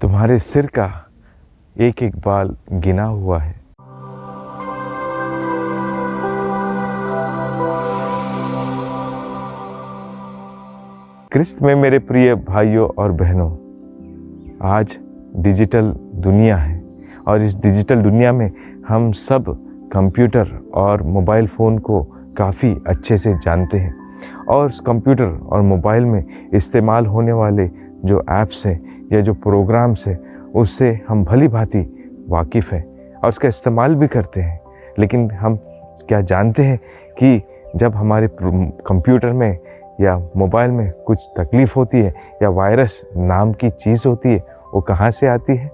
तुम्हारे सिर का एक एक बाल गिना हुआ है। क्रिस्त में मेरे प्रिय भाइयों और बहनों, आज डिजिटल दुनिया है और इस डिजिटल दुनिया में हम सब कंप्यूटर और मोबाइल फ़ोन को काफ़ी अच्छे से जानते हैं और उस कंप्यूटर और मोबाइल में इस्तेमाल होने वाले जो ऐप्स हैं या जो प्रोग्राम्स हैं उससे हम भली भांति वाकिफ़ हैं और उसका इस्तेमाल भी करते हैं। लेकिन हम क्या जानते हैं कि जब हमारे कंप्यूटर में या मोबाइल में कुछ तकलीफ़ होती है या वायरस नाम की चीज़ होती है, वो कहाँ से आती है?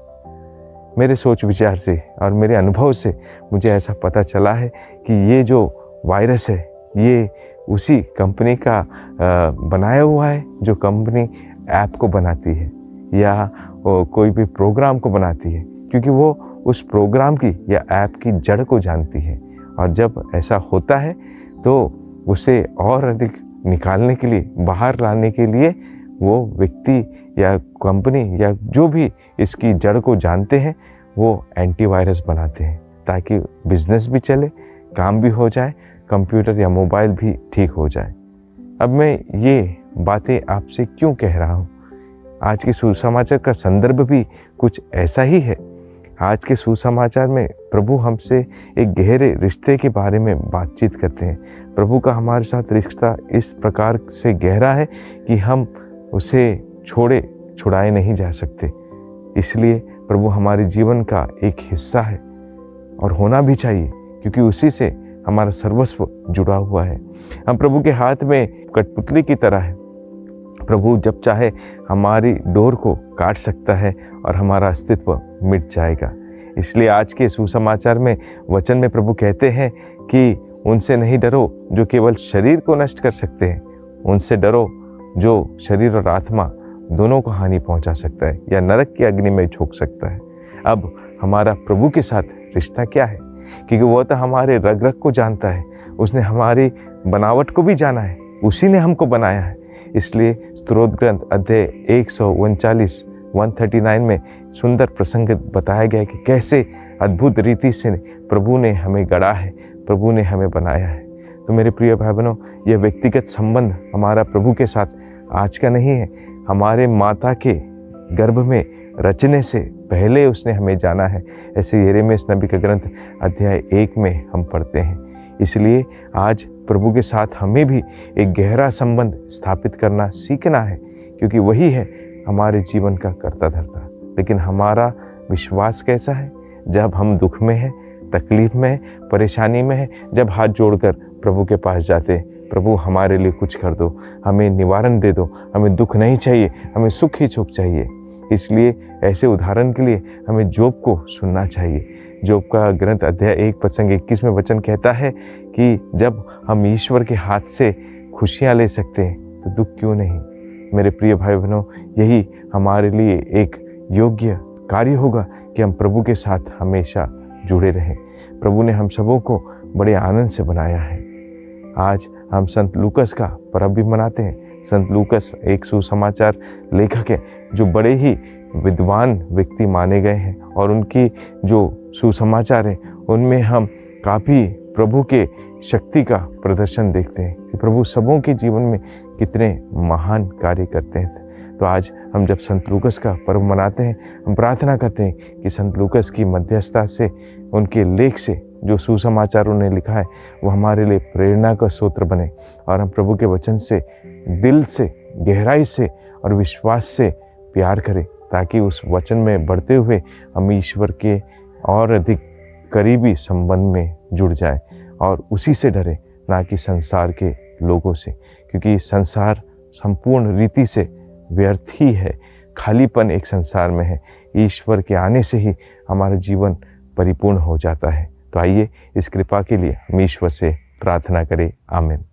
मेरे सोच विचार से और मेरे अनुभव से मुझे ऐसा पता चला है कि ये जो वायरस है ये उसी कंपनी का बनाया हुआ है जो कंपनी ऐप को बनाती है या कोई भी प्रोग्राम को बनाती है, क्योंकि वो उस प्रोग्राम की या ऐप की जड़ को जानती है। और जब ऐसा होता है तो उसे और अधिक निकालने के लिए, बाहर लाने के लिए वो व्यक्ति या कंपनी या जो भी इसकी जड़ को जानते हैं वो एंटीवायरस बनाते हैं ताकि बिजनेस भी चले, काम भी हो जाए, कंप्यूटर या मोबाइल भी ठीक हो जाए। अब मैं ये बातें आपसे क्यों कह रहा हूँ? आज के सुसमाचार का संदर्भ भी कुछ ऐसा ही है। आज के सुसमाचार में प्रभु हमसे एक गहरे रिश्ते के बारे में बातचीत करते हैं। प्रभु का हमारे साथ रिश्ता इस प्रकार से गहरा है कि हम उसे छुड़ाए नहीं जा सकते। इसलिए प्रभु हमारे जीवन का एक हिस्सा है और होना भी चाहिए, क्योंकि उसी से हमारा सर्वस्व जुड़ा हुआ है। हम प्रभु के हाथ में कठपुतली की तरह है। प्रभु जब चाहे हमारी डोर को काट सकता है और हमारा अस्तित्व मिट जाएगा। इसलिए आज के सुसमाचार में वचन में प्रभु कहते हैं कि उनसे नहीं डरो जो केवल शरीर को नष्ट कर सकते हैं, उनसे डरो जो शरीर और आत्मा दोनों को हानि पहुंचा सकता है या नरक की अग्नि में झोंक सकता है। अब हमारा प्रभु के साथ रिश्ता क्या है? क्योंकि वो तो हमारे रग रग को जानता है, उसने हमारी बनावट को भी जाना है, उसी ने हमको बनाया है। इसलिए स्तोत्र ग्रंथ अध्याय 139 में सुंदर प्रसंग बताया गया है कि कैसे अद्भुत रीति से प्रभु ने हमें गढ़ा है, प्रभु ने हमें बनाया है। तो मेरे प्रिय भाई बहनों, यह व्यक्तिगत संबंध हमारा प्रभु के साथ आज का नहीं है। हमारे माता के गर्भ में रचने से पहले उसने हमें जाना है। ऐसे यिर्मयाह नबी का ग्रंथ अध्याय 1 में हम पढ़ते हैं। इसलिए आज प्रभु के साथ हमें भी एक गहरा संबंध स्थापित करना सीखना है, क्योंकि वही है हमारे जीवन का कर्ता धर्ता। लेकिन हमारा विश्वास कैसा है? जब हम दुख में हैं, तकलीफ में हैं, परेशानी में हैं, जब हाथ जोड़कर प्रभु के पास जाते हैं, प्रभु हमारे लिए कुछ कर दो, हमें निवारण दे दो, हमें दुख नहीं चाहिए, हमें सुख ही सुख चाहिए। इसलिए ऐसे उदाहरण के लिए हमें जोब को सुनना चाहिए। जोब का ग्रंथ अध्याय 1 प्रसंग 21 में वचन कहता है कि जब हम ईश्वर के हाथ से खुशियाँ ले सकते हैं तो दुख क्यों नहीं? मेरे प्रिय भाई बहनों, यही हमारे लिए एक योग्य कार्य होगा कि हम प्रभु के साथ हमेशा जुड़े रहें। प्रभु ने हम सबों को बड़े आनंद से बनाया है। आज हम संत लूकस का पर्व भी मनाते हैं। संत लूकस एक सुसमाचार लेखक है जो बड़े ही विद्वान व्यक्ति माने गए हैं और उनकी जो सुसमाचार है उनमें हम काफ़ी प्रभु के शक्ति का प्रदर्शन देखते हैं कि प्रभु सबों के जीवन में कितने महान कार्य करते हैं। तो आज हम जब संत लूकस का पर्व मनाते हैं, हम प्रार्थना करते हैं कि संत लूकस की मध्यस्थता से, उनके लेख से जो सुसमाचार उन्हें लिखा है वो हमारे लिए प्रेरणा का स्रोत बने और हम प्रभु के वचन से दिल से, गहराई से और विश्वास से प्यार करें, ताकि उस वचन में बढ़ते हुए हम ईश्वर के और अधिक करीबी संबंध में जुड़ जाए और उसी से डरे, ना कि संसार के लोगों से, क्योंकि संसार संपूर्ण रीति से व्यर्थ ही है। खालीपन एक संसार में है। ईश्वर के आने से ही हमारा जीवन परिपूर्ण हो जाता है। तो आइए इस कृपा के लिए हम ईश्वर से प्रार्थना करें। आमीन।